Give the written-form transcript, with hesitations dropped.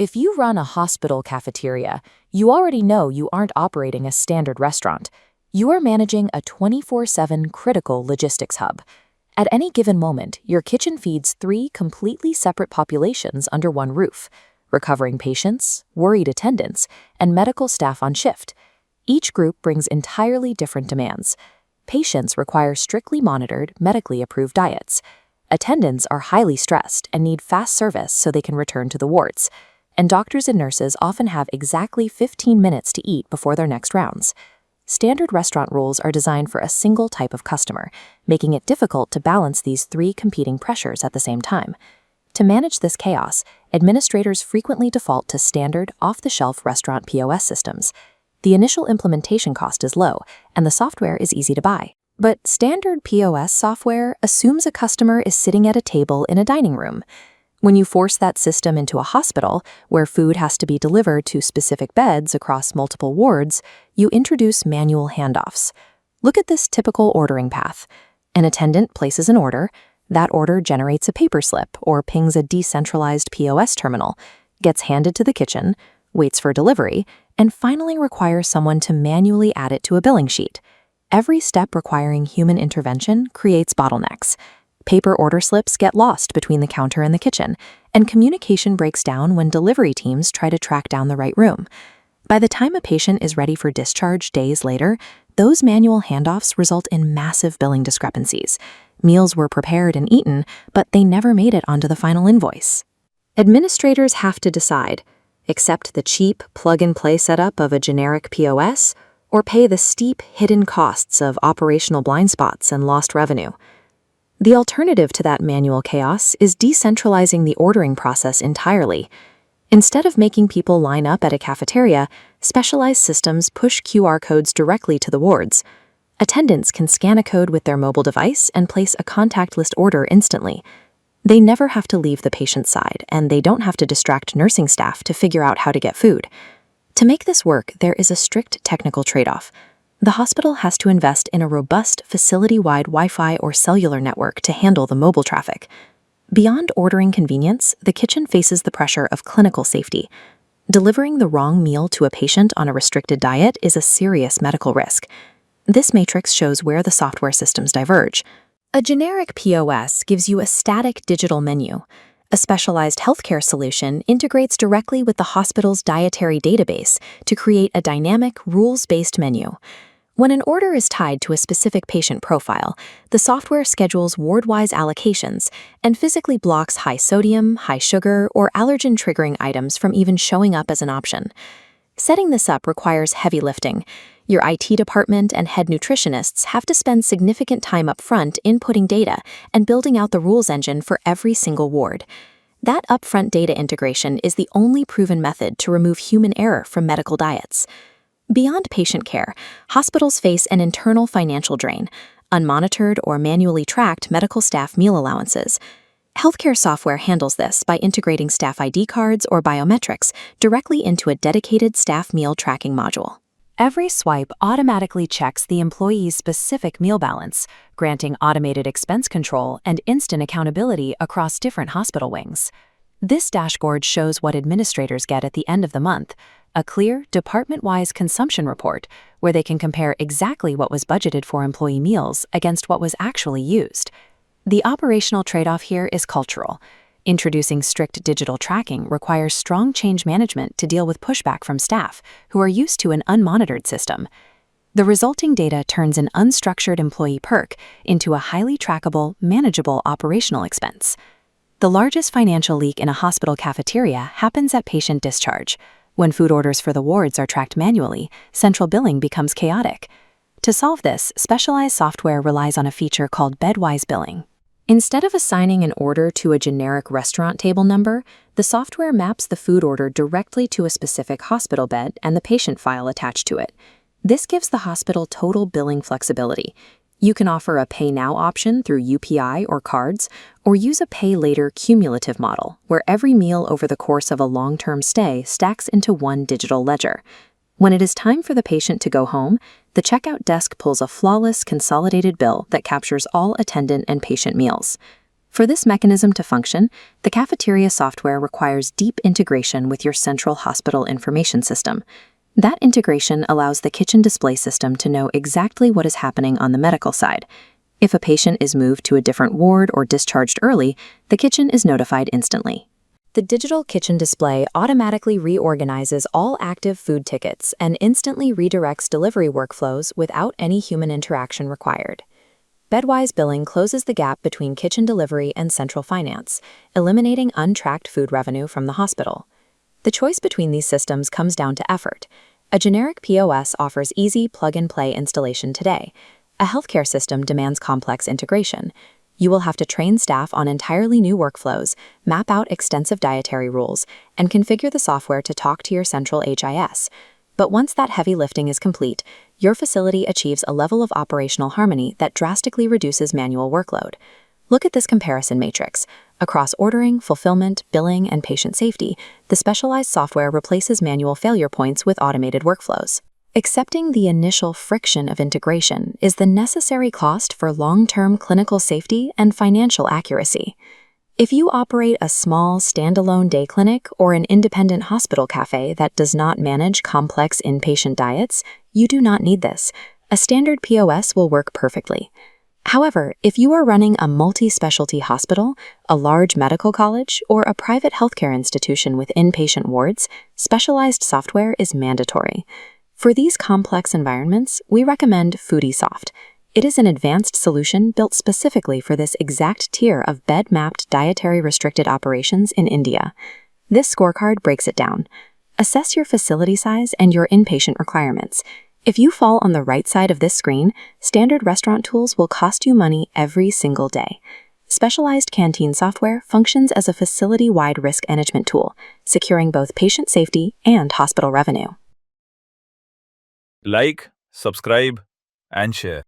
If you run a hospital cafeteria, you already know you aren't operating a standard restaurant. You are managing a 24/7 critical logistics hub. At any given moment, your kitchen feeds three completely separate populations under one roof: recovering patients, worried attendants, and medical staff on shift. Each group brings entirely different demands. Patients require strictly monitored, medically approved diets. Attendants are highly stressed and need fast service so they can return to the wards. And doctors and nurses often have exactly 15 minutes to eat before their next rounds. Standard restaurant rules are designed for a single type of customer, making it difficult to balance these three competing pressures at the same time. To manage this chaos, administrators frequently default to standard, off-the-shelf restaurant POS systems. The initial implementation cost is low, and the software is easy to buy. But standard POS software assumes a customer is sitting at a table in a dining room. When you force that system into a hospital, where food has to be delivered to specific beds across multiple wards, you introduce manual handoffs. Look at this typical ordering path. An attendant places an order. That order generates a paper slip or pings a decentralized POS terminal, gets handed to the kitchen, waits for delivery, and finally requires someone to manually add it to a billing sheet. Every step requiring human intervention creates bottlenecks. Paper order slips get lost between the counter and the kitchen, and communication breaks down when delivery teams try to track down the right room. By the time a patient is ready for discharge days later, those manual handoffs result in massive billing discrepancies. Meals were prepared and eaten, but they never made it onto the final invoice. Administrators have to decide: accept the cheap, plug-and-play setup of a generic POS, or pay the steep, hidden costs of operational blind spots and lost revenue. The alternative to that manual chaos is decentralizing the ordering process entirely. Instead of making people line up at a cafeteria, specialized systems push QR codes directly to the wards. Attendants can scan a code with their mobile device and place a contactless order instantly. They never have to leave the patient's side, and they don't have to distract nursing staff to figure out how to get food. To make this work, there is a strict technical trade-off. The hospital has to invest in a robust facility-wide Wi-Fi or cellular network to handle the mobile traffic. Beyond ordering convenience, the kitchen faces the pressure of clinical safety. Delivering the wrong meal to a patient on a restricted diet is a serious medical risk. This matrix shows where the software systems diverge. A generic POS gives you a static digital menu. A specialized healthcare solution integrates directly with the hospital's dietary database to create a dynamic, rules-based menu. When an order is tied to a specific patient profile, the software schedules ward-wise allocations and physically blocks high sodium, high sugar, or allergen-triggering items from even showing up as an option. Setting this up requires heavy lifting. Your IT department and head nutritionists have to spend significant time up front inputting data and building out the rules engine for every single ward. That upfront data integration is the only proven method to remove human error from medical diets. Beyond patient care, hospitals face an internal financial drain: unmonitored or manually tracked medical staff meal allowances. Healthcare software handles this by integrating staff ID cards or biometrics directly into a dedicated staff meal tracking module. Every swipe automatically checks the employee's specific meal balance, granting automated expense control and instant accountability across different hospital wings. This dashboard shows what administrators get at the end of the month: a clear, department-wise consumption report where they can compare exactly what was budgeted for employee meals against what was actually used. The operational trade-off here is cultural. Introducing strict digital tracking requires strong change management to deal with pushback from staff who are used to an unmonitored system. The resulting data turns an unstructured employee perk into a highly trackable, manageable operational expense. The largest financial leak in a hospital cafeteria happens at patient discharge. When food orders for the wards are tracked manually, central billing becomes chaotic. To solve this, specialized software relies on a feature called bedwise billing. Instead of assigning an order to a generic restaurant table number, the software maps the food order directly to a specific hospital bed and the patient file attached to it. This gives the hospital total billing flexibility. You can offer a Pay Now option through UPI or cards, or use a Pay Later cumulative model, where every meal over the course of a long-term stay stacks into one digital ledger. When it is time for the patient to go home, the checkout desk pulls a flawless, consolidated bill that captures all attendant and patient meals. For this mechanism to function, the Cafeteria software requires deep integration with your central hospital information system. That integration allows the kitchen display system to know exactly what is happening on the medical side. If a patient is moved to a different ward or discharged early, the kitchen is notified instantly. The digital kitchen display automatically reorganizes all active food tickets and instantly redirects delivery workflows without any human interaction required. Bedwise billing closes the gap between kitchen delivery and central finance, eliminating untracked food revenue from the hospital. The choice between these systems comes down to effort. A generic POS offers easy plug-and-play installation today. A healthcare system demands complex integration. You will have to train staff on entirely new workflows, map out extensive dietary rules, and configure the software to talk to your central HIS. But once that heavy lifting is complete, your facility achieves a level of operational harmony that drastically reduces manual workload. Look at this comparison matrix. Across ordering, fulfillment, billing, and patient safety, the specialized software replaces manual failure points with automated workflows. Accepting the initial friction of integration is the necessary cost for long-term clinical safety and financial accuracy. If you operate a small, standalone day clinic or an independent hospital cafe that does not manage complex inpatient diets, you do not need this. A standard POS will work perfectly. However, if you are running a multi-specialty hospital, a large medical college, or a private healthcare institution with inpatient wards, specialized software is mandatory. For these complex environments, we recommend FoodieSoft. It is an advanced solution built specifically for this exact tier of bed-mapped dietary restricted operations in India. This scorecard breaks it down. Assess your facility size and your inpatient requirements. If you fall on the right side of this screen, standard restaurant tools will cost you money every single day. Specialized canteen software functions as a facility-wide risk management tool, securing both patient safety and hospital revenue. Like, subscribe, and share.